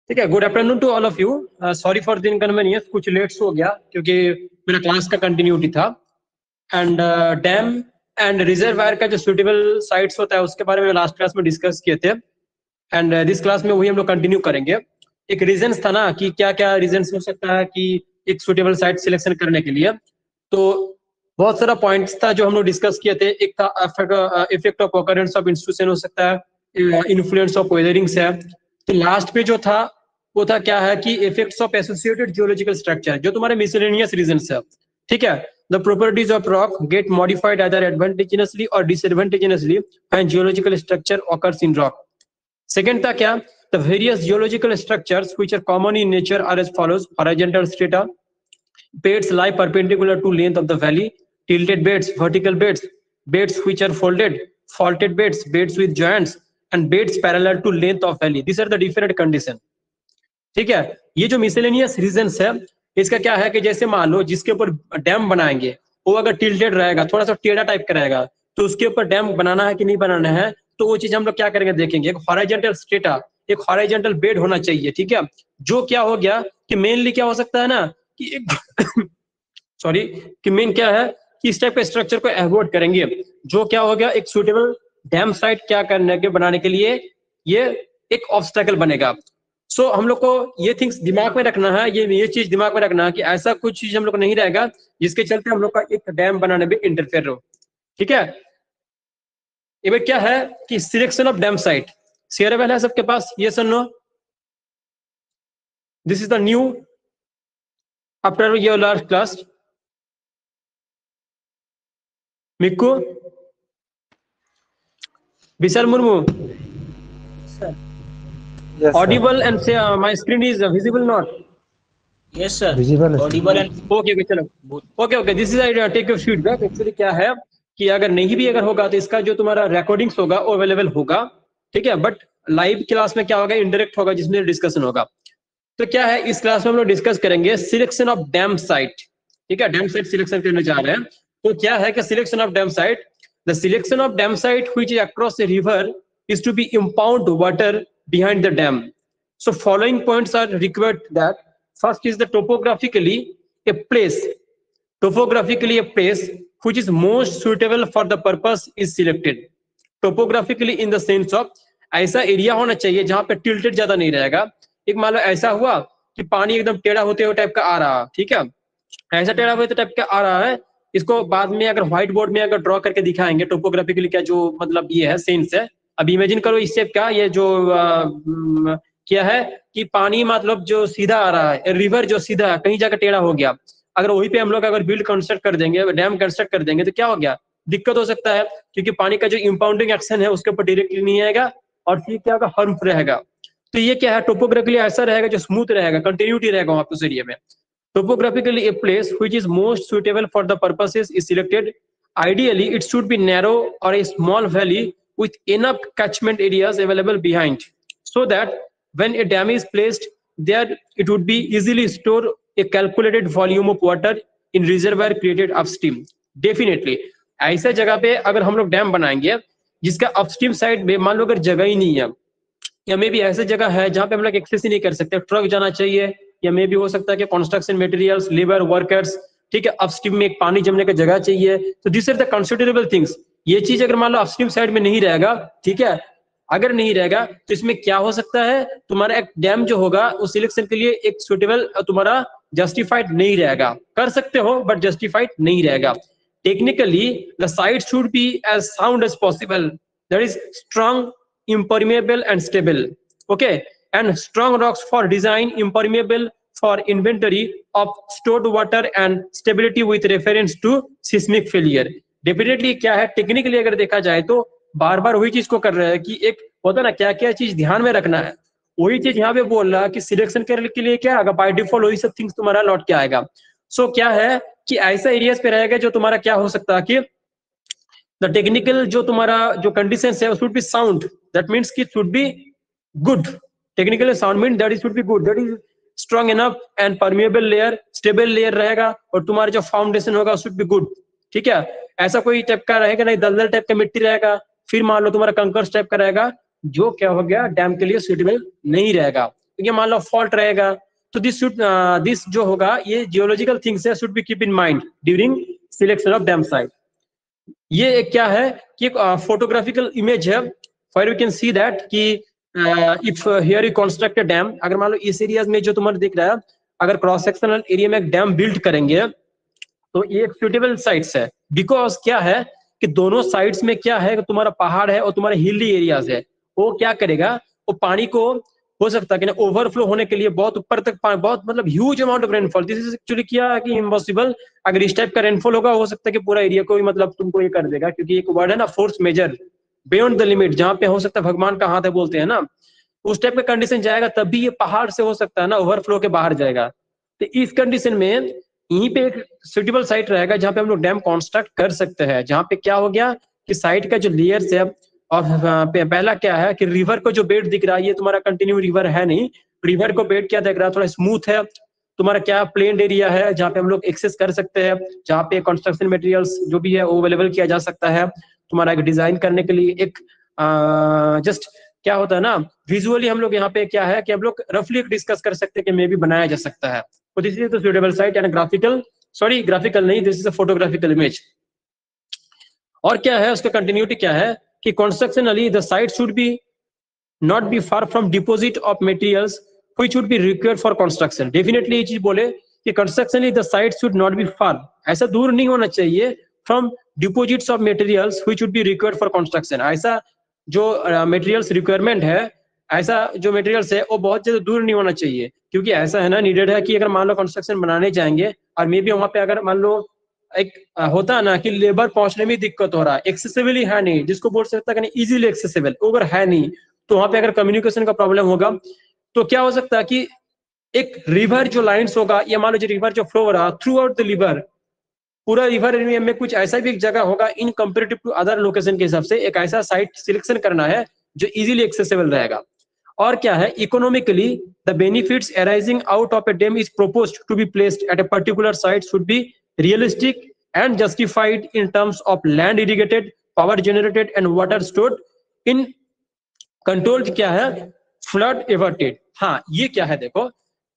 ठीक है, good afternoon to all of you. Sorry for the inconvenience, कुछ late हो गया क्योंकि मेरा क्लास का कंटिन्यूटी था। एंड डैम एंड रिजर्वायर का जो सुटेबल साइट्स होता है उसके बारे में लास्ट क्लास में डिस्कस किए थे, एंड दिस क्लास में वही हम लोग कंटिन्यू करेंगे। एक रीजंस था ना कि क्या क्या रीजंस हो सकता है कि एक सुटेबल साइट सिलेक्शन करने के लिए, तो बहुत सारा पॉइंट्स था जो हम लोग डिस्कस किए थे। एक था effect of occurrence of institution हो सकता है, इन्फ्लुएंस ऑफ वेदरिंग्स है। तो लास्ट पे जो था वो था क्या है कि effects of associated geological structure, जो तुम्हारे मिसलेनियस रीजंस है। ठीक है, the properties of rock get modified either advantageously और disadvantageously when geological structure occurs in rock. Second था क्या, the various geological structures which are common in nature are as follows: horizontal strata, beds lie perpendicular to length of the valley, tilted beds, vertical beds, beds which are folded, faulted beds, beds with joints, and beds parallel to length of valley. These are the different condition. ठीक है, ये जो miscellaneous reasons है इसका क्या है कि जैसे मान लो जिसके ऊपर डैम बनाएंगे वो अगर टिल्टेड रहेगा, थोड़ा सा टेढ़ा टाइप का रहेगा, तो उसके ऊपर डैम बनाना है कि नहीं बनाना है, तो वो चीज हम लोग क्या करेंगे देखेंगे। एक हॉरिजॉन्टल स्ट्रेटा, एक हॉरिजॉन्टल बेड होना चाहिए। ठीक है, जो क्या हो गया कि मेनली क्या हो सकता है ना कि एक सॉरी कि मेन क्या है कि इस टाइप के स्ट्रक्चर को अवॉइड करेंगे। जो क्या हो गया, एक सुटेबल डैम साइट क्या करने के बनाने के लिए ये एक ऑब्स्टेकल बनेगा। सो हम लोग को ये थिंग्स दिमाग में रखना है, ये चीज दिमाग में रखना है कि ऐसा कुछ चीज हम लोग को नहीं रहेगा जिसके चलते हम लोग का एक डैम बनाने में इंटरफेयर हो। ठीक है, ये क्या है कि selection of dam site shareable है सबके पास, ये sir no? This is the new after your last class. Mikku, Vishal Murmu, Yes, audible and say my screen is visible not? Yes sir, Visible है. audible and ओके ओके चलो, okay this is I take your feedback. Actually क्या है कि अगर नहीं भी अगर होगा तो इसका जो तुम्हारा रिकॉर्डिंग्स होगा वो अवेलेबल होगा। ठीक है, बट लाइव क्लास में क्या होगा, इंडायरेक्ट होगा जिसमें डिस्कशन होगा। तो क्या है इस क्लास में हम लोग डिस्कस करेंगे सिलेक्शन ऑफ डैम साइट। ठीक है, डैम साइट सिलेक्शन करने जा रहे हैं। तो क्या है कि selection of dam site, the selection of dam site which is across a river is to be impound water behind the dam. So following points are required. That first is the topographically a place which is most suitable for the purpose is selected. Topographically in the sense of ऐसा area होना चाहिए जहां पे tilted ज्यादा नहीं रहेगा। एक मान लो ऐसा हुआ कि पानी एकदम टेढ़ा होते हुए टाइप का आ रहा, ठीक है, ऐसा टेढ़ा होते टाइप का आ रहा है। इसको बाद में अगर व्हाइट बोर्ड में अगर ड्रॉ करके दिखाएंगे टोपोग्राफिकली क्या जो मतलब ये है सेंस है। अब इमेजिन करो इस शेप का ये जो क्या है कि पानी मतलब जो सीधा आ रहा है, रिवर जो सीधा है कहीं जाकर टेढ़ा हो गया। अगर वहीं पे हम लोग अगर बिल्ड कंस्ट्रक्ट कर देंगे, डैम कंस्ट्रक्ट कर देंगे तो क्या हो गया, दिक्कत हो सकता है क्योंकि पानी का जो इंपाउंडिंग एक्शन है उसके ऊपर डायरेक्टली नहीं आएगा और फिर क्या होगा, हार्म रहेगा। तो ये क्या है, टोपोग्राफिकली ऐसा रहेगा जो स्मूथ रहेगा, कंटिन्यूटी रहेगा वहां पे उस एरिया में। Topographically, a place which is most suitable for the purposes is selected. Ideally, it should be narrow or a small valley with enough catchment areas available behind, so that when a dam is placed there, it would be easily store a calculated volume of water in reservoir created upstream. Definitely, ऐसा जगह पे अगर हम लोग dam बनाएंगे जिसका upstream side में मान लो अगर जगह ही नहीं है, या मे भी ऐसी जगह है जहाँ पे हम लोग एक्सेस ही नहीं कर सकते, ट्रक जाना चाहिए, या मे भी हो सकता है कि कंस्ट्रक्शन मटेरियल्स, लेबर, वर्कर्स, ठीक है, अपस्ट्रीम में एक पानी जमने का जगह चाहिए। तो this are the considerable things. ये चीज अगर मान लो अपस्ट्रीम साइड में नहीं रहेगा, ठीक है, अगर नहीं रहेगा तो इसमें क्या हो सकता है, तुम्हारा एक डैम जो होगा उस सिलेक्शन के लिए एक सुटेबल तुम्हारा जस्टिफाइड नहीं रहेगा। कर सकते हो बट जस्टिफाइड नहीं रहेगा। Technically the site should be as sound as possible, that is strong, impermeable and stable. Okay, and strong rocks for design, impermeable for inventory of stored water and stability with reference to seismic failure. Definitely क्या है, technically अगर देखा जाए तो बार बार वही चीज को कर रहे हैं कि एक होता ना क्या क्या चीज ध्यान में रखना है, वही चीज यहाँ पे बोल रहा है कि सिलेक्शन करने के लिए क्या आएगा, बाय डिफॉल्ट वही सब थिंग्स तुम्हारा लौट के आएगा। सो क्या है कि ऐसा एरियाज पे रहेगा जो तुम्हारा क्या हो सकता है कि the technical जो तुम्हारा जो conditions है should be sound, that means कि should be good. Technically sound means that it should be good, that is strong enough and permeable layer, stable layer रहेगा, और तुम्हारा जो foundation होगा should be good. ठीक है। ऐसा कोई टाइप का रहेगा नहीं, दलदल टाइप का मिट्टी रहेगा, फिर मान लो तुम्हारा कंकर्स टाइप का रहेगा, जो क्या हो गया डैम के लिए सुटेबल नहीं रहेगा। ये मान लो फॉल्ट रहेगा, तो दिस जो होगा ये जियोलॉजिकल थिंग्स है, should be keep in mind during selection of dam site. ये एक क्या है कि एक फोटोग्राफिकल इमेज है, for you can see that कि if here you construct a dam, अगर मान लो इस एरियाज में जो तुम्हारे दिख रहा है, अगर क्रॉस सेक्शनल एरिया में एक डैम बिल्ड करेंगे तो ये एक सुटेबल साइट्स है। बिकॉज क्या है कि दोनों साइड्स में क्या है कि तुम्हारा पहाड़ है और तुम्हारा हिली एरियाज है, वो क्या करेगा, वो पानी को हो सकता है कि ओवरफ्लो होने के लिए बहुत ऊपर तक बहुत मतलब huge amount of rainfall, this is actually क्या है कि इम्पॉसिबल। अगर इस टाइप का रेनफॉल होगा हो सकता है कि पूरा एरिया को ही मतलब तुमको ये कर देगा, क्योंकि एक वर्ड है ना force majeure beyond the limit, जहां पे हो सकता है भगवान का हाथ है बोलते हैं ना, उस टाइप का कंडीशन जाएगा तभी ये पहाड़ से हो सकता है ना ओवरफ्लो के बाहर जाएगा। तो इस कंडीशन में यहीं पे एक सुटेबल साइट रहेगा जहां पे हम लोग डैम कंस्ट्रक्ट कर सकते हैं, जहां पे क्या हो गया कि साइट का जो लेयर्स है, और पहला क्या है कि रिवर को जो बेड दिख रहा है ये तुम्हारा कंटिन्यू रिवर है नहीं, रिवर को बेड क्या दिख रहा है थोड़ा स्मूथ है, तुम्हारा क्या प्लेन एरिया है जहाँ पे हम लोग एक्सेस कर सकते हैं, जहाँ पे कंस्ट्रक्शन मटेरियल्स जो भी है वो अवेलेबल किया जा सकता है तुम्हारा एक डिजाइन करने के लिए। एक जस्ट क्या होता है ना विजुअली हम लोग यहाँ पे क्या है कि हम लोग रफली डिस्कस कर सकते हैं कि मे भी बनाया जा सकता है। तो this is the suitable site and graphical नहीं, this is a photographical image. और क्या है उसका कंटिन्यूटी क्या है कि constructionally the site should be not be far from deposit of materials which should be required for construction. Definitely ये चीज बोले कि constructionally the site should not be far, ऐसा दूर नहीं होना चाहिए from deposits of materials which should be required for construction. ऐसा जो मटेरियल्स रिक्वायरमेंट है, ऐसा जो मटेरियल्स है वो बहुत ज्यादा दूर नहीं होना चाहिए, क्योंकि ऐसा है ना नीडेड है कि अगर मान लो कंस्ट्रक्शन बनाने जाएंगे और मे बी वहां पे अगर मान लो एक होता है ना कि लेबर पहुंचने में दिक्कत हो रहा है, एक्सेसिबली है नहीं, जिसको बोल सकता है कि इजीली एक्सेसिबल अगर है नहीं, तो वहां पे अगर कम्युनिकेशन का प्रॉब्लम होगा तो क्या हो सकता है कि एक रिवर जो लाइंस होगा, या मान लो जो रिवर जो फ्लो हो रहा थ्रू आउट द रिवर, पूरा रिवर एरिया में कुछ ऐसा भी एक जगह होगा इन कंपेरेटिव टू अदर लोकेशन के हिसाब से एक ऐसा साइट सिलेक्शन करना है जो इजीली एक्सेसिबल रहेगा। और क्या है economically the benefits arising out of a dam is proposed to be placed at a particular site should be realistic and justified in terms of land irrigated, power generated and water stored in controlled क्या है flood averted. हाँ ये क्या है देखो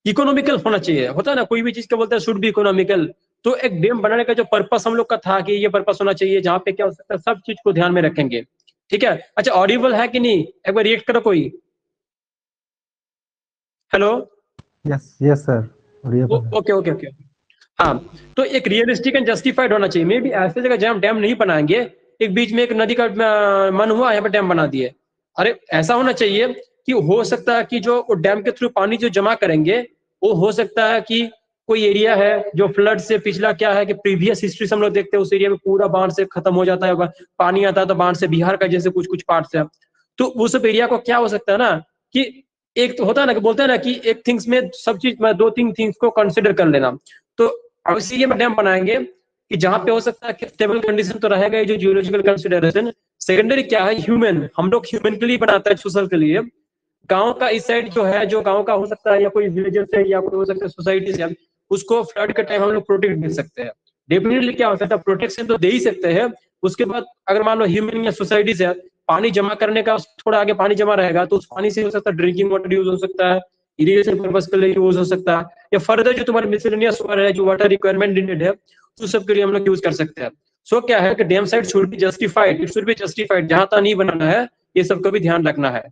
economical होना चाहिए, होता है ना कोई भी चीज का बोलते हैं शुड बी इकोनॉमिकल, तो एक डैम बनाने का जो पर्पस हम लोग का था कि ये पर्पस होना चाहिए जहाँ पे क्या हो सकता है सब चीज को ध्यान में रखेंगे। ठीक है, अच्छा ऑडिबल है कि नहीं, एक बार रिएक्ट करो कोई। Hello, yes yes sir. Okay okay okay. हाँ तो एक रियलिस्टिक एंड जस्टिफाइड होना चाहिए, मे भी ऐसे जगह जहाँ डैम नहीं बनाएंगे, एक बीच में एक नदी का मन हुआ यहाँ पे डैम बना दिए, अरे ऐसा होना चाहिए कि हो सकता है कि जो डैम के थ्रू पानी जो जमा करेंगे वो हो सकता है कि कोई एरिया है जो फ्लड से पिछला क्या है कि प्रीवियस हिस्ट्री से हम लोग देखते हैं उस एरिया में पूरा बाढ़ से खत्म हो जाता है, पानी आता है तो बाढ़ से बिहार का जैसे कुछ कुछ पार्ट से, तो उस सब एरिया को क्या हो सकता है ना कि एक तो होता है ना कि बोलते हैं ना कि एक थिंग्स में सब चीज में दो तीन थिंग्स को कंसिडर कर लेना, तो अब इसी में डैम बनाएंगे कि जहां पे हो सकता है कि स्टेबल कंडीशन तो रहेगा ये जो जियोलॉजिकल कंसिडरेशन। सेकेंडरी क्या है ह्यूमन, हम लोग ह्यूमन के लिए बनाता है सोशल के लिए, गांव का इस साइड जो है जो गांव का हो सकता है या कोई विलेजेस है या कोई हो सकता है सोसाइटी से, उसको फ्लड के टाइम हम लोग प्रोटेक्ट दे सकते हैं। डेफिनेटली क्या हो सकता है प्रोटेक्शन तो दे ही सकते हैं, उसके बाद अगर मान लो ह्यूमन या सोसाइटी से पानी जमा करने का थोड़ा आगे पानी जमा रहेगा तो उस पानी से हो सकता है ड्रिंकिंग वाटर यूज हो सकता है, इरिगेशन पर्पज के लिए यूज हो सकता है, या फर्दर जो तुम्हारे मिसलेनियस वाटर है जो वाटर रिक्वायरमेंट नीडेड है तो सब के लिए हम लोग यूज कर सकते हैं। सो क्या है कि dam site should be justified, it should be justified, जहां तक नहीं बनाना है ये सबको भी ध्यान रखना है।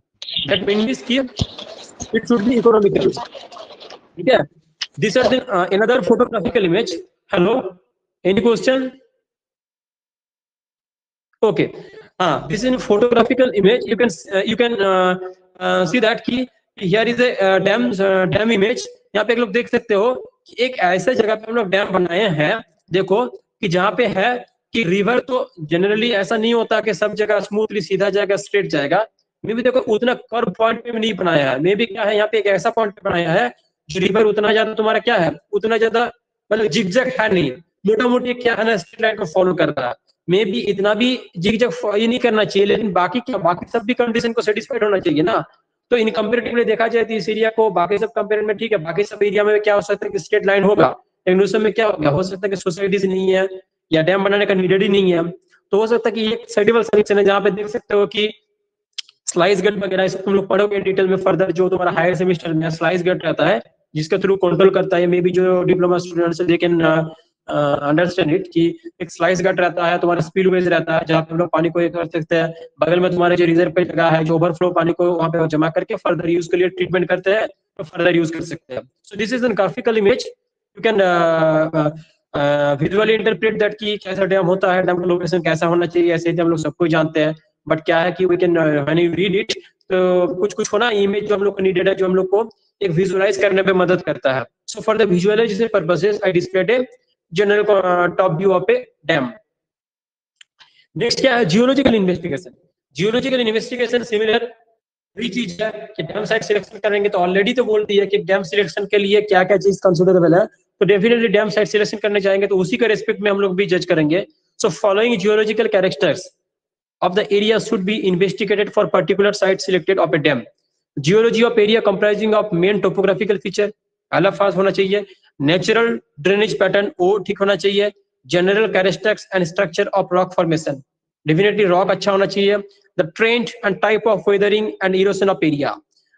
दैट मीन्स कि इट शुड बी इकोनॉमिकल। ठीक है, this are the another photographical image. Hello, any question? Okay, हाँ this is photographical image, you can see that कि here is a dam image. यहाँ पे लोग देख सकते हो कि एक ऐसे जगह पे हम लोग डैम बनाए हैं, देखो कि जहाँ पे है कि रिवर तो जनरली ऐसा नहीं होता कि सब जगह स्मूथली सीधा जाएगा स्ट्रेट जाएगा, मे भी देखो उतना कर्व पॉइंट पे भी नहीं बनाया है, मे भी क्या है यहाँ पे एक ऐसा पॉइंट पे बनाया है जो रिवर उतना ज्यादा तुम्हारा क्या है उतना ज्यादा मतलब जिगजैग है नहीं, मोटा मोटी क्या है ना स्ट्रेट लाइन को फॉलो कर रहा है, मे भी इतना भी जिगजैग ये नहीं करना चाहिए, लेकिन बाकी क्या बाकी सब भी कंडीशन को सेटिस्फाइड होना चाहिए ना। तो इन कंपेरेटिवली देखा जाए तो इस एरिया को बाकी सब कंपेयर में ठीक है, बाकी सब एरिया में क्या हो सकता है कि स्ट्रेट लाइन होगा, लेकिन उस समय क्या हो गया हो सकता है कि सोसाइटीज नहीं है या डैम बनाने का नीडेड ही नहीं है, तो हो सकता है कि ये सेडिबल सॉल्यूशन है, जहाँ पे देख सकते हो कि स्लाइस गेट वगैरह इसको तुम लोग पढ़ोगे डिटेल में फर्दर, जो तुम्हारा हायर सेमेस्टर में स्लाइस गेट रहता है जिसके थ्रू कंट्रोल करता है, मे बी जो diploma students they can understand it, कि एक स्लाइस गट रहता है, तुम्हारा स्पिलवेज रहता है जहाँ पे हम लोग पानी को ये कर सकते हैं, बगल में तुम्हारे जो रिजर्व पे जगह है जो ओवरफ्लो पानी को वहाँ पे जमा करके फर्दर यूज के लिए ट्रीटमेंट करते हैं, तो फर्दर यूज कर सकते हैं। So this is an graphical image, you can visually interpret that कि कैसा डैम होता है, डैम का लोकेशन कैसा होना चाहिए, ऐसे हम लोग सबको जानते हैं, बट क्या है कि we can when you read it, तो कुछ कुछ होना इमेज जो हम लोग को नीडेड है, जो हम लोग को एक विजुअलाइज करने पे मदद करता है। So for the visualization purposes I displayed a general top view of a dam. Next क्या है, geological investigation. Geological investigation similar वही चीज है कि डैम साइट सिलेक्शन करेंगे, तो ऑलरेडी तो बोल दिया कि डैम सिलेक्शन के लिए क्या क्या चीज कंसिडरेबल है, तो डेफिनेटली डैम साइट सिलेक्शन करने जाएंगे तो उसी के रेस्पेक्ट में हम लोग भी जज करेंगे। So following geological characters of the area should be investigated for particular site selected of a dam. Geology of area comprising of main topographical feature LFAs होना चाहिए, natural drainage pattern O ठीक होना चाहिए, general characteristics and structure of rock formation definitely rock अच्छा होना चाहिए, the trend and type of weathering and erosion of area,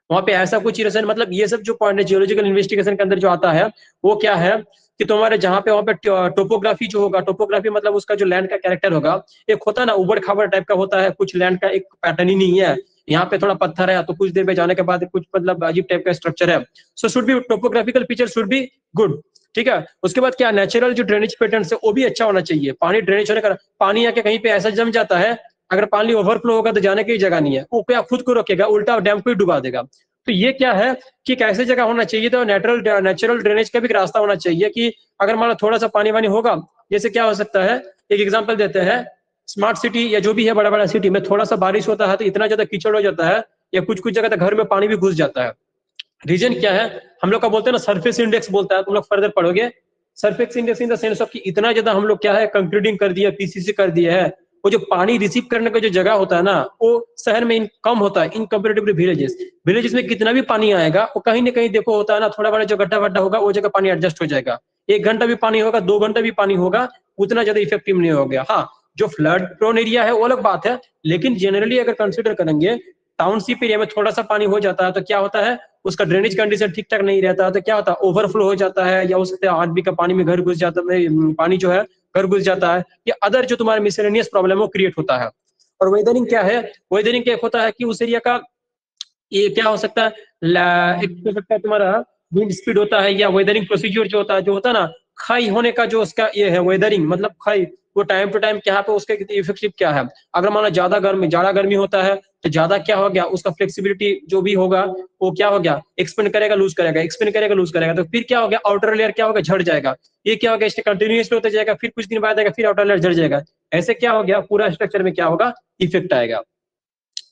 वहां पे ऐसा कुछ इरोशन, मतलब ये सब जो पॉइंट है जियोलॉजिकल इन्वेस्टिगेशन के अंदर जो आता है वो क्या है कि तुम्हारे जहाँ पे वहाँ पे टोपोग्राफी जो होगा, टोपोग्राफी मतलब उसका जो लैंड का कैरेक्टर होगा, एक होता है ना उबड़ खाबड़ टाइप का होता है, कुछ लैंड का एक पैटर्न ही नहीं है, यहाँ पे थोड़ा पत्थर है तो कुछ देर में जाने के बाद कुछ मतलब अजीब टाइप का स्ट्रक्चर है, so should be topographical feature should be good, ठीक है। उसके बाद क्या, नेचुरल जो ड्रेनेज पैटर्न है वो भी अच्छा होना चाहिए, पानी ड्रेनेज होने का, पानी आके कहीं पे ऐसा जम जाता है, अगर पानी ओवरफ्लो होगा तो जाने की जगह नहीं है, वो क्या खुद को रोकेगा, उल्टा डैम को ही डुबा देगा। तो ये क्या है कि कैसे जगह होना चाहिए, तो नेचुरल ड्रेनेज का भी रास्ता होना चाहिए, कि अगर मान लो थोड़ा सा पानी वानी होगा, जैसे क्या हो सकता है, एक एग्जांपल देते हैं, स्मार्ट सिटी या जो भी है बड़ा बड़ा सिटी में थोड़ा सा बारिश होता है तो इतना ज्यादा कीचड़ हो जाता है, या कुछ कुछ जगह तक घर में पानी भी घुस जाता है। रीजन क्या है, हम लोग का बोलते हैं ना सरफेस इंडेक्स बोलता है, तुम लोग फर्दर पढ़ोगे, surface index in the sense of कि इतना ज्यादा हम लोग क्या है कंक्रीटिंग कर दिया, पीसीसी कर दिया है, वो जो पानी रिसीव करने का जो जगह होता है ना वो शहर में कम होता है इन कंपेरेटिवली विलेजेस। विलेजेस में कितना भी पानी आएगा वो कहीं ना कहीं देखो होता है ना, थोड़ा बड़ा जो गड्ढा वड्ढा होगा वो जगह पानी एडजस्ट हो जाएगा, 1 घंटा भी पानी होगा 2 घंटा भी पानी होगा उतना ज्यादा इफेक्टिव नहीं हो गया। हाँ, जो फ्लड प्रोन एरिया है वो अलग बात है, लेकिन जनरली अगर कंसिडर करेंगे टाउनशिप एरिया में थोड़ा सा पानी हो जाता है तो क्या होता है, उसका ड्रेनेज कंडीशन ठीक ठाक नहीं रहता, तो क्या होता है ओवरफ्लो हो जाता है, या हो सकता है आदमी का पानी में घर घुस जाता है, पानी जो है घर घुस जाता है, या अदर जो तुम्हारे मिसलेनियस प्रॉब्लम वो क्रिएट होता है। और वेदरिंग क्या है, वेदरिंग क्या होता है कि उस एरिया का ये क्या हो सकता है, एक हो सकता है तुम्हारा विंड स्पीड होता है, या वेदरिंग प्रोसीजर जो होता है ना, खाई होने का जो उसका ये है वेदरिंग, मतलब खाई वो टाइम टू टाइम क्या पे उसके इफेक्टिव क्या है, अगर माना ज्यादा गर्मी जाड़ा गर्मी होता है तो ज्यादा क्या हो गया उसका फ्लेक्सिबिलिटी जो भी होगा वो क्या हो गया एक्सपेंड करेगा लूज करेगा, एक्सपेंड करेगा लूज करेगा, तो फिर क्या हो गया आउटर लेयर क्या होगा झड़ जाएगा, ये क्या हो गया इससे कंटिन्यूअसली होता जाएगा, फिर कुछ दिन बाद आएगा फिर आउटर लेयर झड़ जाएगा, ऐसे क्या हो गया पूरा स्ट्रक्चर में क्या होगा इफेक्ट आएगा।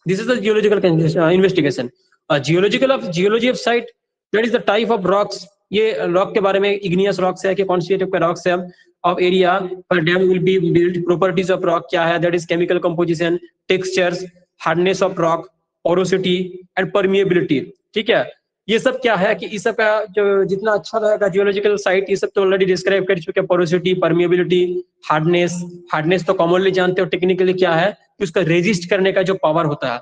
This is the geological investigation. Geology of site, that is the type of rocks, ये रॉक के बारे में इग्नियस रॉक्स है कि कौन सी टाइप का रॉक्स है, of area per dam will be built, properties of rock क्या है, that is chemical composition, textures, hardness of rock, porosity and permeability, ठीक है। ये सब क्या है कि इस सब का जो जितना अच्छा रहेगा जियोलॉजिकल साइट, ये सब तो ऑलरेडी डिस्क्राइब कर चुके हैं, पोरोसिटी, परमिएबिलिटी, हार्डनेस तो कॉमनली जानते हो टेक्निकली क्या है कि उसका रेजिस्ट करने का जो पावर होता है,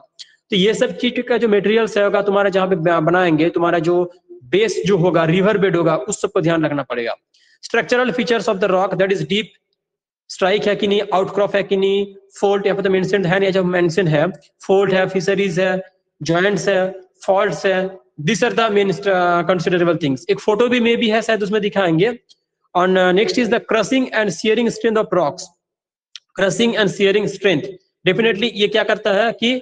तो ये सब चीज का जो मटेरियल्स होगा तुम्हारा जहाँ पे बनाएंगे, तुम्हारा जो बेस जो होगा रिवर बेड होगा उस सबको ध्यान रखना पड़ेगा। Structural features of the rock, that is deep strike है कि नहीं, आउटक्रॉप है कि नहीं, फोल्ट यहाँ पे तो मेंशन है नहीं, जब मेंशन है फोल्ट है, फिशरीज है, जॉइंट्स है, फॉल्ट्स है, this are the main considerable things. एक फोटो भी मे भी है शायद उसमें दिखाएंगे। On next is the crushing and shearing strength of rocks. Crushing and shearing strength definitely ये क्या करता है कि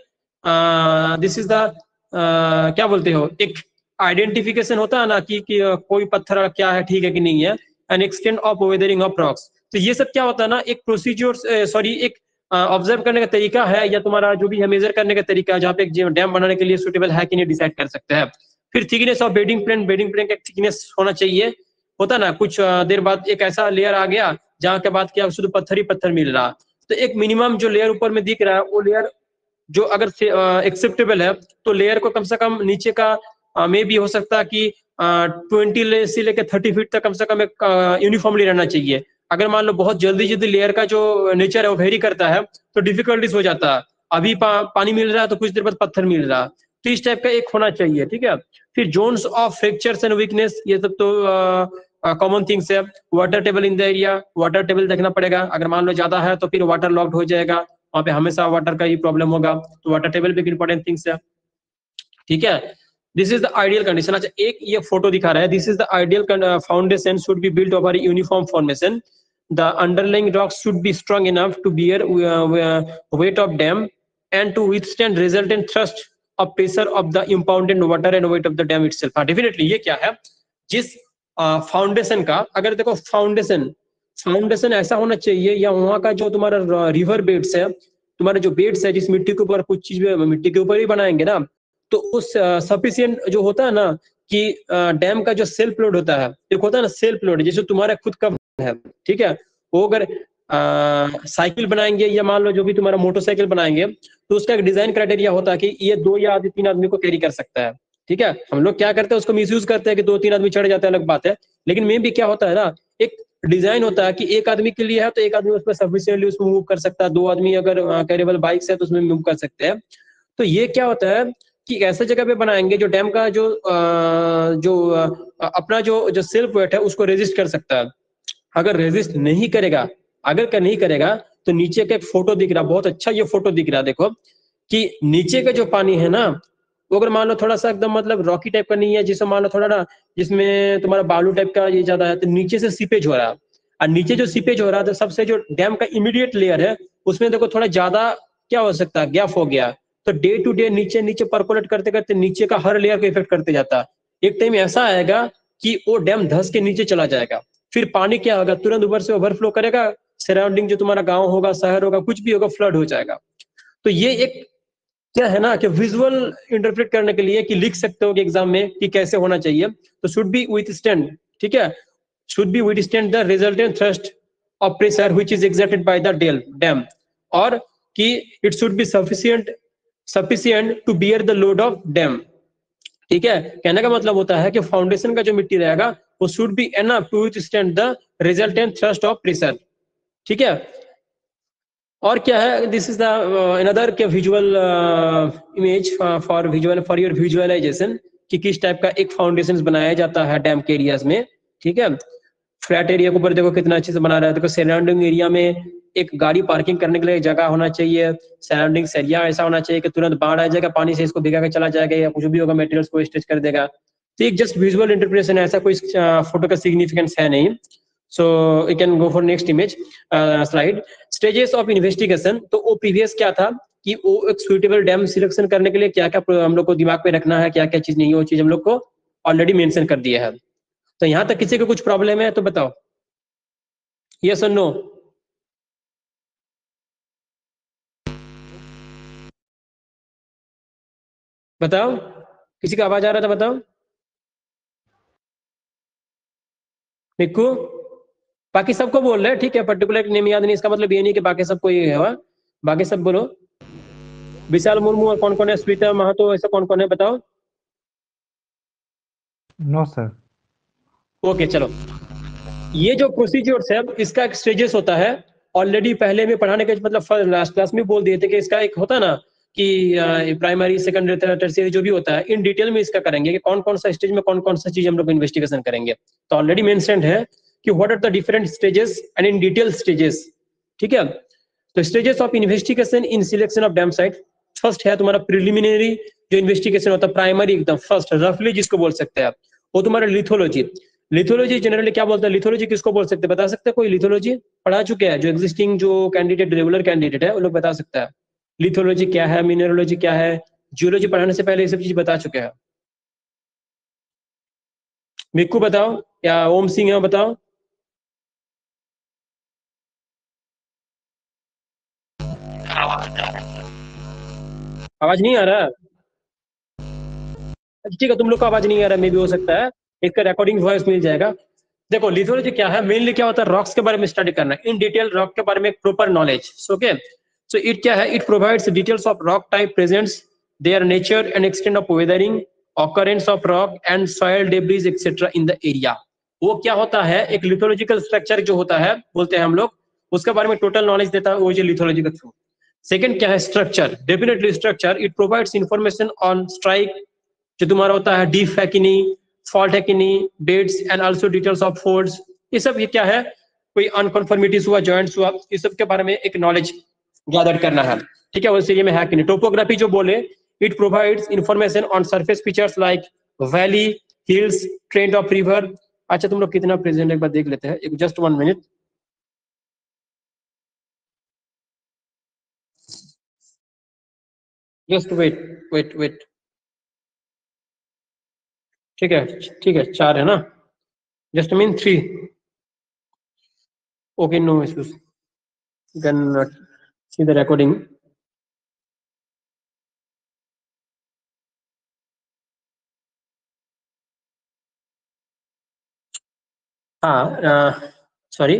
दिस इज द क्या बोलते हो, एक आइडेंटिफिकेशन होता है ना कि कोई पत्थर क्या है ठीक है कि नहीं है, an extent of weathering of rocks. तो ये सब क्या होता है ना, एक प्रोसीजर सॉरी एक ऑब्जर्व करने का तरीका है, या तुम्हारा जो भी है मेजर करने का तरीका है, जहाँ पे एक डैम बनाने के लिए सुटेबल है कि नहीं डिसाइड कर सकते हैं। फिर थिकनेस ऑफ बेडिंग प्लेन का थिकनेस होना चाहिए, होता ना कुछ देर बाद एक ऐसा लेयर आ गया जहाँ के बाद क्या शुद्ध पत्थर ही पत्थर मिल रहा, तो एक मिनिमम जो लेयर ऊपर में दिख रहा है वो लेयर जो अगर एक्सेप्टेबल है तो लेयर को कम से कम नीचे का मे भी हो सकता है कि 20 से लेकर 30 फीट तक कम से कम एक यूनिफॉर्मली रहना चाहिए, अगर मान लो बहुत जल्दी जल्दी लेयर का जो नेचर है वो वेरी करता है तो डिफिकल्टीज हो जाता है, अभी पानी मिल रहा है तो कुछ देर बाद पत्थर मिल रहा, तो इस टाइप का एक होना चाहिए, ठीक है। फिर zones of fractures and weakness, ये सब तो कॉमन थिंग्स है। Water table in the area, water table देखना पड़ेगा, अगर मान लो ज्यादा है तो फिर वाटर लॉक्ड हो जाएगा, वहां पे हमेशा वाटर का ही प्रॉब्लम होगा, तो वाटर टेबल भी इंपॉर्टेंट थिंग्स है, ठीक है। This is the ideal condition. अच्छा, एक ये फोटो दिखा रहा है, this is the ideal foundation should be built over uniform formation, the underlying rocks should be strong enough to bear weight of dam and to withstand resultant thrust of pressure of the impounded water and weight of the dam itself। हाँ definitely ये क्या है, जिस foundation का, अगर देखो foundation ऐसा होना चाहिए, या वहाँ का जो तुम्हारा रिवर बेड्स है, तुम्हारे जो बेड्स है जिस मिट्टी के ऊपर कुछ चीज मिट्टी के ऊपर ही बनाएंगे ना, तो उस सफिशियंट जो होता है ना कि डैम का जो सेल्फ लोड होता है, एक होता है ना सेल्फ लोड, जैसे तुम्हारा खुद का है, ठीक है, वो अगर साइकिल बनाएंगे या मान लो जो भी तुम्हारा मोटरसाइकिल बनाएंगे, तो उसका एक डिजाइन क्राइटेरिया होता है कि ये 2 या 3 आदमी को कैरी कर सकता है, ठीक है। हम लोग क्या करते हैं, उसको मिसयूज करते हैं कि 2-3 आदमी चढ़ जाते हैं, अलग बात है, लेकिन में भी क्या होता है ना, एक डिजाइन होता है कि एक आदमी के लिए है तो एक आदमी उसमें सफिशिएंटली उसमें मूव कर सकता है, 2 आदमी अगर कैरेबल बाइक है तो उसमें मूव कर सकते हैं। तो ये क्या होता है कि ऐसे जगह पे बनाएंगे जो डैम का जो अपना जो सेल्फ वेट है उसको रेजिस्ट कर सकता है। अगर रेजिस्ट नहीं करेगा, तो नीचे का एक फोटो दिख रहा, बहुत अच्छा ये फोटो दिख रहा, देखो कि नीचे का जो पानी है ना, वो अगर मान लो थोड़ा सा एकदम मतलब रॉकी टाइप का नहीं है, जिसमें मान लो थोड़ा ना जिसमें तुम्हारा बालू टाइप का ये ज्यादा है, तो नीचे से सीपेज हो रहा है, और नीचे जो सीपेज हो रहा है तो सबसे जो डैम का इमीडिएट लेयर है उसमें देखो थोड़ा ज्यादा क्या हो सकता है, गैप हो गया, तो डे टू डे नीचे नीचे परकोलेट करते करते नीचे का हर लेयर को इफेक्ट करते जाता है। एक टाइम ऐसा आएगा कि वो डैम धंस के नीचे चला जाएगा, फिर पानी क्या होगा, तुरंत ऊपर से ओवरफ्लो करेगा, सराउंडिंग जो तुम्हारा गांव होगा, शहर होगा, कुछ भी होगा, फ्लड हो जाएगा। तो ये एक क्या है ना कि विजुअल इंटरप्रेट करने के लिए कि लिख सकते हो कि एग्जाम में कि कैसे होना चाहिए, तो शुड बी विथस्टैंड, ठीक है, should be withstand the resultant thrust of pressure which is exerted by the dam, और कि it should be sufficient to bear the load of dam, ठीक है। कहने का मतलब होता है कि फाउंडेशन का जो मिट्टी रहेगा वो should be enough to withstand the resultant thrust of pressure, ठीक है। और क्या है, दिस इज द अनदर के visual image for your visualization कि किस टाइप का एक फाउंडेशन बनाया जाता है डैम के एरियाज में, ठीक है। फ्लैट एरिया के ऊपर देखो कितना अच्छे से बना रहा है, देखो सराउंडिंग एरिया में एक गाड़ी पार्किंग करने के लिए जगह होना चाहिए, सराउंडिंग एरिया ऐसा होना चाहिए कि तुरंत बाढ़ आ जाएगा, पानी से इसको भिगा के चला जाएगा या कुछ भी होगा मटेरियल्स को स्ट्रेच कर देगा, तो एक जस्ट विजुअल इंटरप्रिटेशन है, ऐसा कोई फोटो का सिग्निफिकेंस है नहीं। So you can go for next image slide, stages of investigation। तो वो प्रीवियस क्या था कि वो एक सुइटेबल डैम सिलेक्शन करने के लिए क्या क्या हम लोग को दिमाग में रखना है, क्या क्या चीज नहीं है, वो चीज हम लोग को ऑलरेडी मेंशन कर दिया है। तो यहाँ तक किसी को कुछ प्रॉब्लम है तो बताओ, यस और नो? बताओ, किसी का आवाज आ रहा था, बताओ। मिक्कू, बाकी सबको बोल रहे हैं, ठीक है, पर्टिकुलर नेम याद नहीं, इसका मतलब ये नहीं कि बाकी सबको ये है, बाकी सब बोलो। विशाल मुर्मू और कौन कौन है, स्वीता महतो, ऐसा कौन कौन है बताओ? No sir. ओके चलो, ये जो प्रोसीजर्स है इसका एक स्टेजेस होता है, ऑलरेडी पहले में पढ़ाने के मतलब लास्ट क्लास में बोल दिए थे कि इसका एक होता है ना कि प्राइमरी सेकेंडरी टर्शियरी जो भी होता है, इन डिटेल में इसका करेंगे कि कौन कौन सा स्टेज में कौन कौन सा चीज हम लोग इन्वेस्टिगेशन करेंगे। तो ऑलरेडी मेंशन्ड है कि what are the different stages and in detail stages, ठीक है। तो stages of investigation in selection of dam site, first है तुम्हारा प्रिलिमिनरी जो इन्वेस्टिगेशन होता है, प्राइमरी एकदम फर्स्ट रफली जिसको बोल सकते हैं आप, वो तुम्हारा लिथोलॉजी। लिथोलॉजी जनरली क्या बोलता है, लिथोलॉजी किसको बोल सकते हैं, बता सकते हैं कोई? लिथोलॉजी पढ़ा चुके हैं जो एग्जिस्टिंग जो कैंडिडेट रेगुलर कैंडिडेट है वो लोग बता सकता है लिथोलॉजी क्या है, मिनरलोजी क्या है, जियोलॉजी पढ़ाने से पहले ये सब चीज बता चुके हैं। मिक्कू बताओ या ओम सिंह है बताओ। आवाज नहीं आ रहा? ठीक है, तुम लोग को आवाज नहीं आ रहा, मे भी हो सकता है इसका रिकॉर्डिंग वॉइस मिल जाएगा। देखो लिथोलॉजी क्या है, मेनली क्या होता है, रॉक्स के बारे में स्टडी करना, इन डिटेल रॉक के बारे में proper knowledge, okay. So it क्या है, it provides details of rock type presents, their nature and extent of weathering, occurrence of rock and soil debris etc in the area। वो क्या होता है, एक लिथोलॉजिकल स्ट्रक्चर जो होता है बोलते हैं हम लोग, उसके बारे में टोटल नॉलेज देता है वो जो लिथोलॉजिकल फ्लो। सेकंड क्या है, structure, definitely structure, it provides information on strike, जो तुम्हारा होता है डीप है कि नहीं, फॉल्ट है कि नहीं, beds and also details of folds, ये सब ये क्या है, कोई अनकन्फर्मिटीज हुआ, जॉइंट्स हुआ, इस सब के बारे में एक नॉलेज गैदर करना है, ठीक है, उस एरिया में है कि नहीं। टोपोग्राफी जो बोले, it provides information on surface features like valley, hills, trend of river. अच्छा तुम लोग कितना प्रेजेंट एक बार देख लेते हैं, एक जस्ट 1 मिनट। जस्ट वेट वेट वेट, ठीक है ठीक है, 4 है ना, just mean 3, okay no issues, can see the recording. हाँ सॉरी,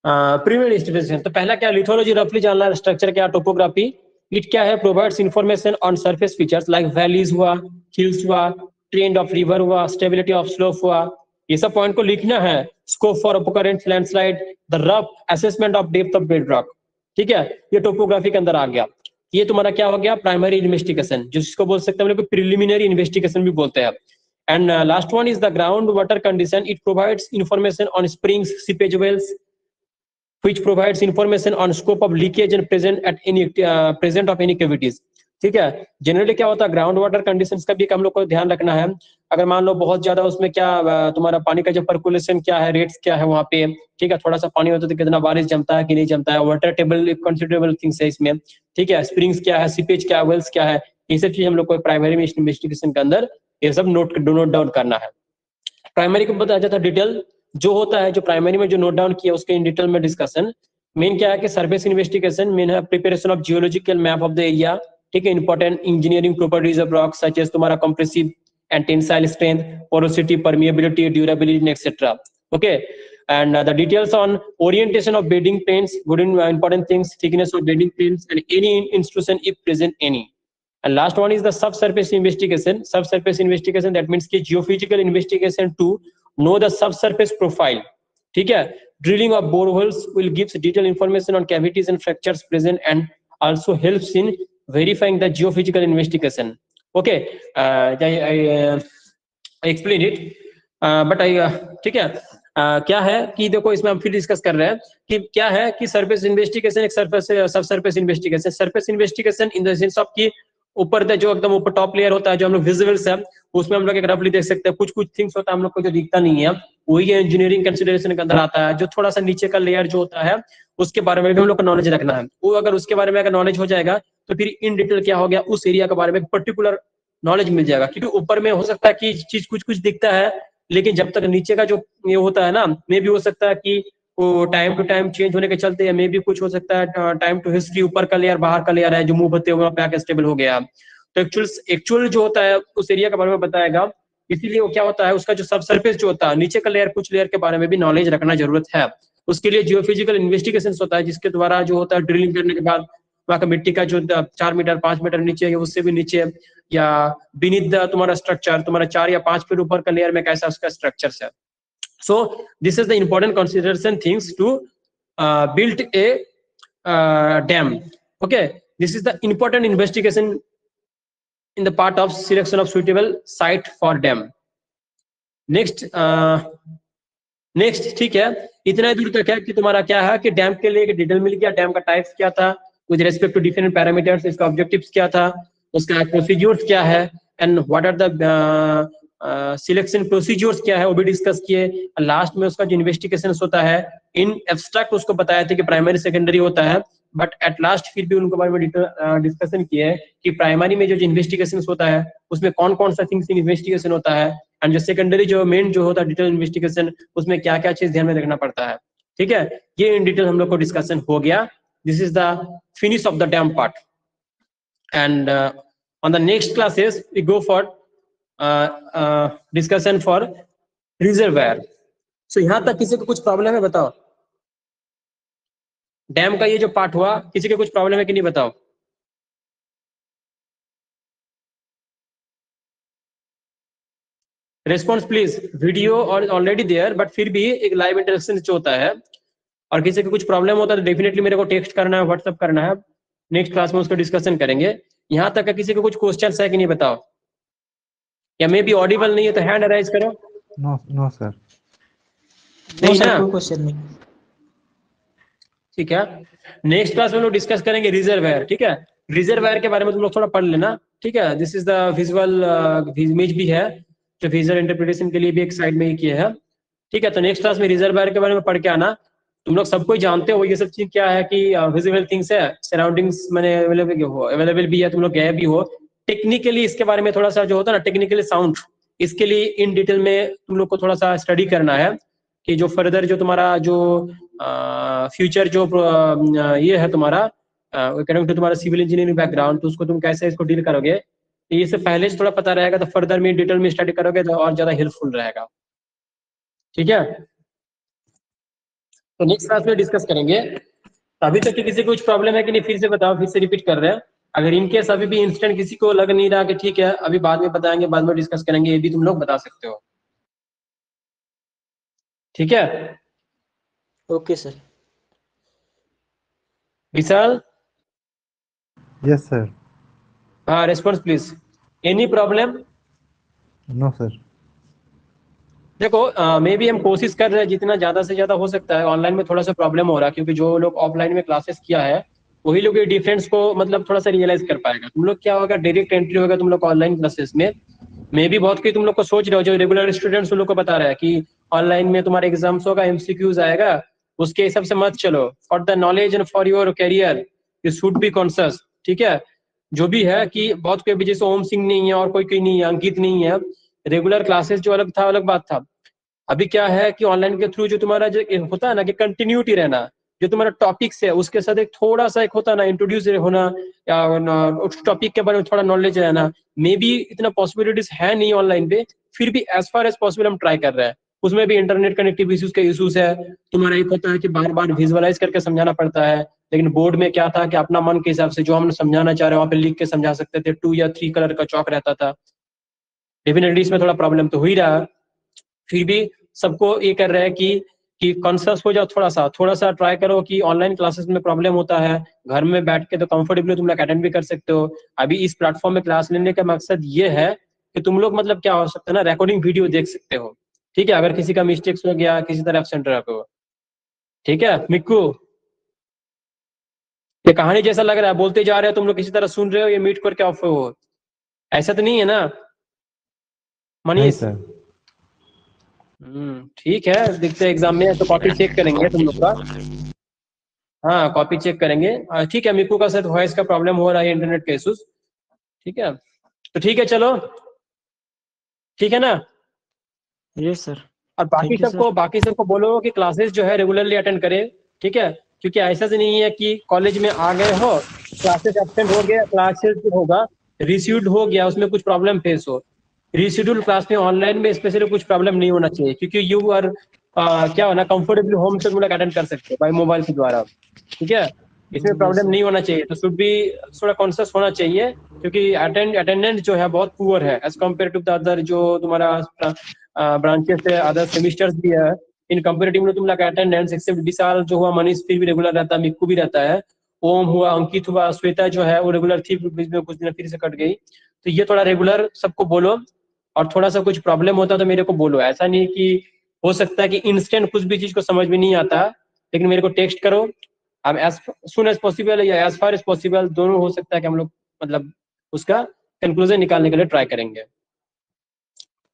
प्रीमियर इंस्टीट्यूशन, तो पहला क्या, लिथोलॉजी रफली जानना, स्ट्रक्चर क्या, टोपोग्राफी, इट क्या है, provides information on surface features like valleys हुआ, हिल्स हुआ, ट्रेंड ऑफ रिवर हुआ, स्टेबिलिटी ऑफ स्लोप हुआ, ये सब पॉइंट को लिखना है। Scope for upcurrent landslide, the rough assessment of depth of bedrock, ठीक है, ये टोपोग्राफी के अंदर आ गया। ये तुम्हारा क्या हो गया, प्राइमरी इन्वेस्टिगेशन, जिसको बोल सकते हैं हम लोग प्रिलिमिनरी इन्वेस्टिगेशन भी बोलते हैं। And last one is the groundwater condition. It provides information on springs, seepage wells, which provides information on scope of leakage and present of any cavities. ठीक है, जनरली क्या होता है, ग्राउंड वाटर कंडीशंस का भी हम लोग को ध्यान रखना है। अगर मान लो बहुत ज्यादा उसमें क्या तुम्हारा पानी का जो पर्कुलेशन क्या है, रेट्स क्या है वहाँ पे, ठीक है, थोड़ा सा पानी होता है तो कितना बारिश जमता है कि नहीं जमता है, वाटर टेबल कंसिडरेबल थिंग्स है इसमें, ठीक है, स्प्रिंग्स क्या है, सीपेज क्या है, वेल्स क्या है, ये सब चीज हम लोग को प्राइमरी इन्वेस्टिगेशन के अंदर ये सब नोट डाउन करना है। प्राइमरी को बताया जाता है डिटेल जो होता है, जो प्राइमरी में जो नोट डाउन किया उसके इन डिटेल में डिस्कशन। मेन क्या है कि सर्फेस इन्वेस्टिगेशन, मेन है preparation of geological map of the area, ठीक है, important engineering properties of rock such as तुम्हारा compressive and tensile strength, porosity, permeability, durability etcetera, okay. And the details on orientation of bedding planes, good important things, thickness of bedding planes and any intrusion if present any. And last one is the subsurface investigation. Subsurface investigation, that means कि geophysical investigation to know the subsurface profile. ठीक है, drilling of boreholes will gives detailed information on cavities and fractures present and also helps in verifying the geophysical investigation. Okay, I explain it, but I ठीक है, क्या है कि देखो इसमें हम फिर डिस्कस कर रहे हैं कि क्या है कि सरफेस इन्वेस्टिगेशन, एक सरफेस सब surface investigation, surface investigation in the sense of कि ऊपर जो एकदम ऊपर टॉप लेयर होता है जो हम लोग विजुअल्स है, उसमें हम लोग एक रफली देख सकते हैं, कुछ कुछ थिंग्स होता है हम लोग को जो दिखता नहीं है, वही इंजीनियरिंग कंसिडरेशन के अंदर आता है। जो थोड़ा सा नीचे का लेयर जो होता है उसके बारे में भी हम लोग को नॉलेज रखना है, वो अगर उसके बारे में अगर नॉलेज हो जाएगा तो फिर इन डिटेल क्या हो गया, उस एरिया के बारे में पर्टिकुलर नॉलेज मिल जाएगा। क्योंकि ऊपर में हो सकता है कि चीज कुछ कुछ दिखता है, लेकिन जब तक नीचे का जो ये होता है ना, मे भी हो सकता है कि वो टाइम टू टाइम चेंज होने के चलते है, मे भी कुछ हो सकता है टाइम टू हिस्ट्री, ऊपर का लेयर बाहर का लेयर है जो मूव होते हुए पे स्टेबल हो गया, तो एक्चुअल जो होता है उस एरिया के बारे में बताएगा। इसीलिए वो क्या होता है, उसका जो सब सरफेस जो होता है नीचे का लेयर, कुछ लेयर के बारे में भी नॉलेज रखना जरूरत है। उसके लिए जियोफिजिकल इन्वेस्टिगेशन होता है, जिसके द्वारा जो होता है ड्रिलिंग करने के बाद वहाँ का मिट्टी का जो 4 मीटर 5 मीटर नीचे है, उससे भी नीचे या बीनीथ तुम्हारा स्ट्रक्चर, तुम्हारा 4 या 5 फीट ऊपर का लेयर में कैसा उसका स्ट्रक्चर है। So this is the important consideration things to build a dam. Okay, this is the important investigation in the part of selection of suitable site for dam. Next ठीक है, इतना दूर तक है कि तुम्हारा क्या है कि डैम के लिए एक डिटेल मिल गया, डैम का टाइप्स क्या था with respect to different parameters, इसका ऑब्जेक्टिव्स क्या था, उसका प्रोसीड्यूर्स क्या है and what are the selection procedures क्या है वो भी डिस्कस किए। लास्ट में उसका जो इन्वेस्टिगेशन होता है इन एब्स्ट्रैक्ट उसको बताया था कि प्राइमरी सेकेंडरी होता है, बट एट लास्ट फिर भी उनके बारे में डिस्कशन किए कि प्राइमरी में जो इन्वेस्टिगेशन होता है उसमें कौन कौन सा थिंग्स इन्वेस्टिगेशन होता है, एंड जो सेकेंडरी जो मेन जो होता है डिटेल इन्वेस्टिगेशन, उसमें क्या क्या चीज ध्यान में रखना पड़ता है। ठीक है, ये इन डिटेल हम लोग को डिस्कशन हो गया। This is the finish of the dam part and on the next classes we go for discussion for reservoir. So यहाँ तक किसी को कुछ प्रॉब्लम है बताओ? डैम का ये जो पार्ट हुआ किसी के कुछ प्रॉब्लम है कि नहीं बताओ? रेस्पॉन्स प्लीज, वीडियो और ऑलरेडी देयर, बट फिर भी एक लाइव इंटरेक्शन जो होता है, और किसी को कुछ प्रॉब्लम होता है तो डेफिनेटली मेरे को टेक्स्ट करना है, व्हाट्सअप करना है, नेक्स्ट क्लास में उसको डिस्कशन करेंगे। यहाँ तक किसी को कुछ क्वेश्चन है कि नहीं बताओ, या मे बी ऑडिबल नहीं है तो हैंड राइज करो। No no sir. नो नहीं सर, ना, कोई क्वेश्चन नहीं। ठीक है। नेक्स्ट क्लास में हम लोग डिस्कस करेंगे रिजर्वायर, ठीक है। रिजर्वायर के बारे में तुम लोग थोड़ा पढ़ लेना, ठीक है। This is the visual image भी है, जो विजुअल इंटरप्रिटेशन के लिए भी एक साइड में ही किया है, ठीक है। तो नेक्स्ट क्लास में रिजर्वायर के बारे में पढ़ के आना। तुम लोग सबको ही जानते हो ये सब चीज क्या है, कि विजिबल थिंग्स है, सराउंडिंग्स मैंने अवेलेबल भी है, तुम लोग गए भी हो। टेक्निकली इसके बारे में थोड़ा सा जो होता है ना, टेक्निकली साउंड, इसके लिए इन डिटेल में तुम लोग को थोड़ा सा स्टडी करना है, कि जो फर्दर जो तुम्हारा जो फ्यूचर जो ये है तुम्हारा अकॉर्डिंग टू तुम्हारा सिविल इंजीनियरिंग बैकग्राउंड, तो उसको तुम कैसे इसको डील करोगे, तो ये सब पहले से थोड़ा पता रहेगा, तो फर्दर में डिटेल में स्टडी करोगे तो और ज्यादा हेल्पफुल रहेगा, ठीक है। तो नेक्स्ट क्लास में डिस्कस करेंगे। अभी तक किसी को कुछ प्रॉब्लम है कि नहीं, फिर से बताओ, फिर से रिपीट कर रहे हैं। अगर इनकेस अभी भी इंस्टेंट किसी को लग नहीं रहा कि ठीक है अभी बाद में बताएंगे, बाद में डिस्कस करेंगे, ये भी तुम लोग बता सकते हो, ठीक है। Okay sir. Vishal, yes sir. हाँ response please, any problem. No sir. देखो मे भी हम कोशिश कर रहे हैं जितना ज्यादा से ज्यादा हो सकता है। ऑनलाइन में थोड़ा सा प्रॉब्लम हो रहा है, क्योंकि जो लोग ऑफलाइन में क्लासेस किया है वही लोग ये डिफरेंस को मतलब थोड़ा सा रियलाइज कर पाएगा। तुम लोग क्या होगा, डायरेक्ट एंट्री होगा तुम लोग ऑनलाइन क्लासेस में, मे भी बहुत कोई तुम लोग को सोच रहे हो, जो रेगुलर स्टूडेंट्स उन लोग को बता रहा है कि ऑनलाइन में तुम्हारे एग्जाम्स होगा, एमसीक्यूज आएगा, उसके हिसाब से मत चलो। For the knowledge and for your career you should be conscious, ठीक है। जो भी है कि बहुत कोई भी, जैसे ओम सिंह नहीं है और कोई कोई नहीं है, अंकित नहीं है, रेगुलर क्लासेस जो अलग था अलग बात था। अभी क्या है कि ऑनलाइन के थ्रू जो तुम्हारा जो एक होता है ना कि कंटिन्यूटी रहना, जो तुम्हारा टॉपिक्स है उसके साथ एक थोड़ा सा एक होता है ना इंट्रोड्यूस होना, या उस टॉपिक के बारे में थोड़ा नॉलेज रहना, मे बी इतना पॉसिबिलिटीज है नहीं ऑनलाइन पे, फिर भी एज फार एज पॉसिबल हम ट्राई कर रहे हैं। उसमें भी इंटरनेट कनेक्टिव इश्यूज के इश्यूज है, तुम्हारा एक होता है कि बार बार विजुअलाइज करके समझाना पड़ता है, लेकिन बोर्ड में क्या था कि अपना मन के हिसाब से जो हम समझाना चाह रहे हैं वहाँ पे लिख के समझा सकते थे, 2 या 3 कलर का चौक रहता था। डेफिनेटली इसमें थोड़ा प्रॉब्लम तो हो ही रहा है, फिर भी सबको ये कर रहे हैं कि कॉन्शियस हो जाओ, थोड़ा सा ट्राई करो कि ऑनलाइन क्लासेस में प्रॉब्लम होता है, घर में बैठ के तो कंफर्टेबली तुम लोग अटेंड भी कर सकते हो। अभी इस प्लेटफॉर्म में क्लास लेने का मकसद ये है कि तुम लोग मतलब क्या हो सकता है ना, रिकॉर्डिंग वीडियो देख सकते हो, ठीक है। अगर किसी का मिस्टेक्स हो गया, किसी तरह एब्सेंट रहा हो, ठीक है। मिक्कू, ये कहानी जैसा लग रहा है, बोलते जा रहे हो तुम लोग किसी तरह सुन रहे हो, ये म्यूट करके ऑफ हो, ऐसा तो नहीं है ना नहीं मनीष? सर। ठीक है, देखते हैं एग्जाम में तो कॉपी चेक करेंगे तुम लोग का। हाँ कॉपी चेक करेंगे। ठीक है, मिकू का शायद वॉइस का प्रॉब्लम हो रहा है, इंटरनेट के इश्यूज, ठीक है। तो ठीक है चलो, ठीक है ना। Yes sir. और थैंक यू सर। बाकी सबको बोलो कि क्लासेस जो है रेगुलरली अटेंड करें, ठीक है। क्योंकि ऐसा तो नहीं है कि कॉलेज में आ गए हो, क्लासेस एब्सेंट हो गया, क्लासेस जो होगा रिस्यूड हो गया, उसमें कुछ प्रॉब्लम फेस हो, रिशेड्यूल क्लास में ऑनलाइन में स्पेशली कुछ प्रॉब्लम नहीं होना चाहिए, क्योंकि यू आर क्या होना कंफर्टेबली होम से तुम लोग अटेंड कर सकते हो बाई मोबाइल के द्वारा, ठीक है। इसमें यस प्रॉब्लम सर। नहीं होना चाहिए, तो शुड भी थोड़ा कॉन्शियस होना चाहिए, क्योंकि अटेंडेंस जो है बहुत पुअर है as compare to the other जो तुम्हारा ब्रांचेस है, अदर सेमिस्टर्स भी है। इन कंपेरेटिव तुम लोग अटेंडेंस एक्सेप्ट विशाल जो हुआ, मनीष फिर भी रेगुलर रहता है, मिक्कू भी रहता है, ओम हुआ, अंकित हुआ, श्वेता जो है वो रेगुलर थी, बीच में कुछ दिन फिर से कट गई। तो ये थोड़ा रेगुलर सबको बोलो, और थोड़ा सा कुछ प्रॉब्लम होता तो मेरे को बोलो, ऐसा नहीं कि हो सकता है कि इंस्टेंट कुछ भी चीज को समझ में नहीं आता, लेकिन मेरे को टेक्स्ट करो। अब एज सुन एज पॉसिबल या एज फार एज पॉसिबल दोनों हो सकता है कि हम लोग मतलब उसका कंक्लूजन निकालने के लिए ट्राई करेंगे,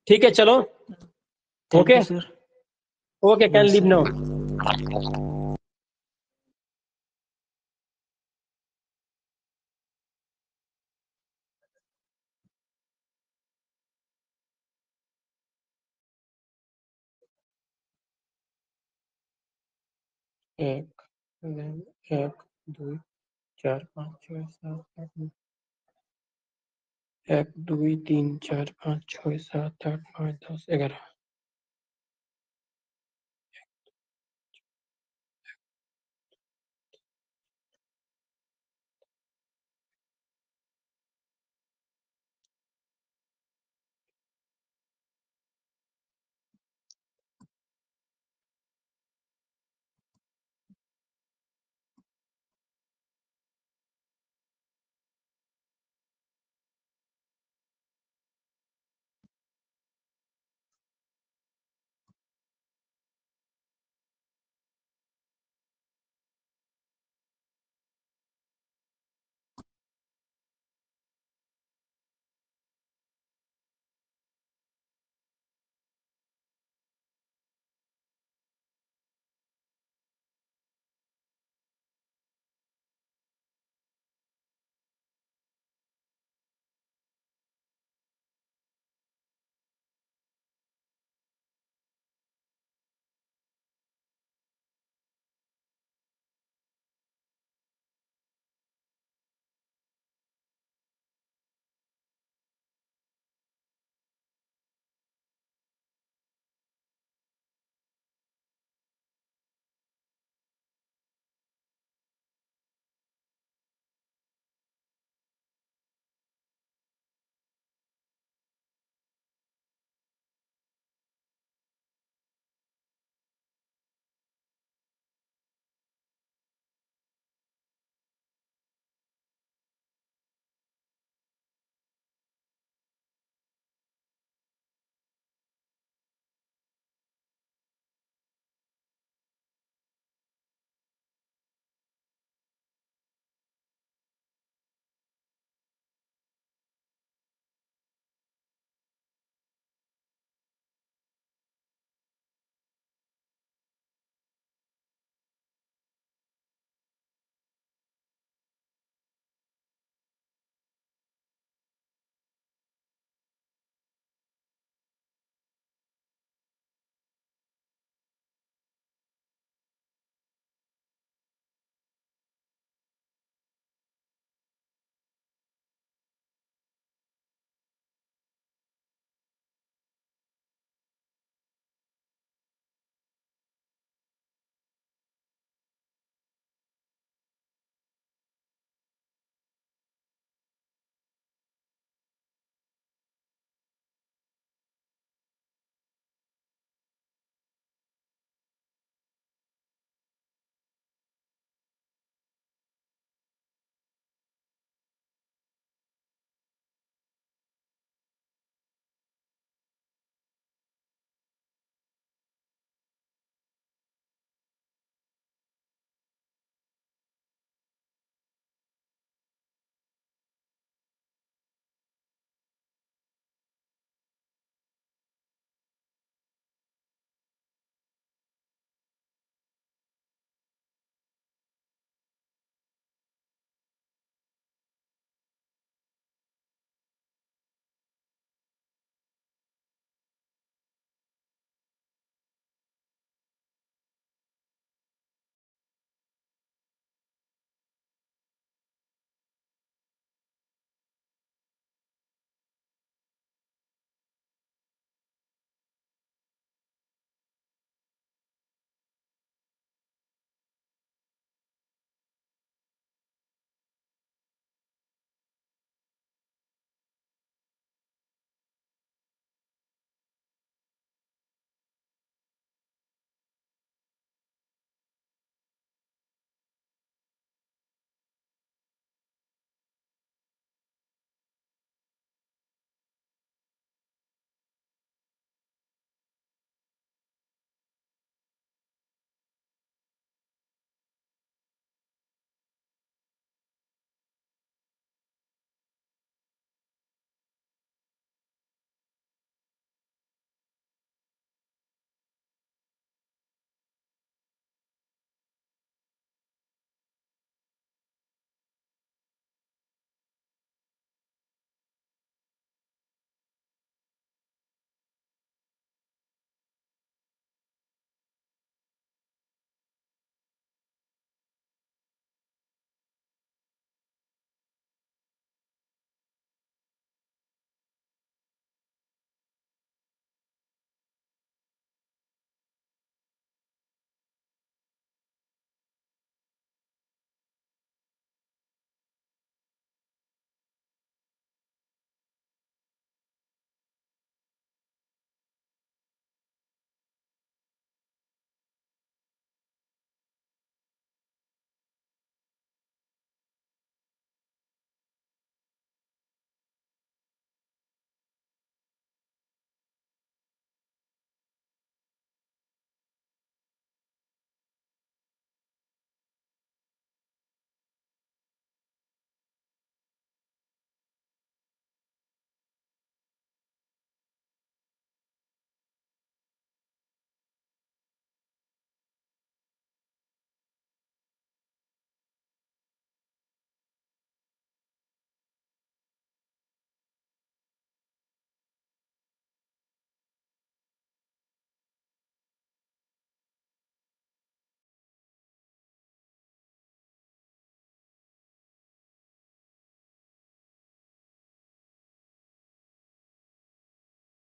ठीक है चलो। Thank okay, you sir. Okay can yes leave sir. Now. एक, एक, दो, 4, 5, 6, 7, 8, 9, 1, 2, 3, 4, 5, 6, 7, 8, 9, 10, 11।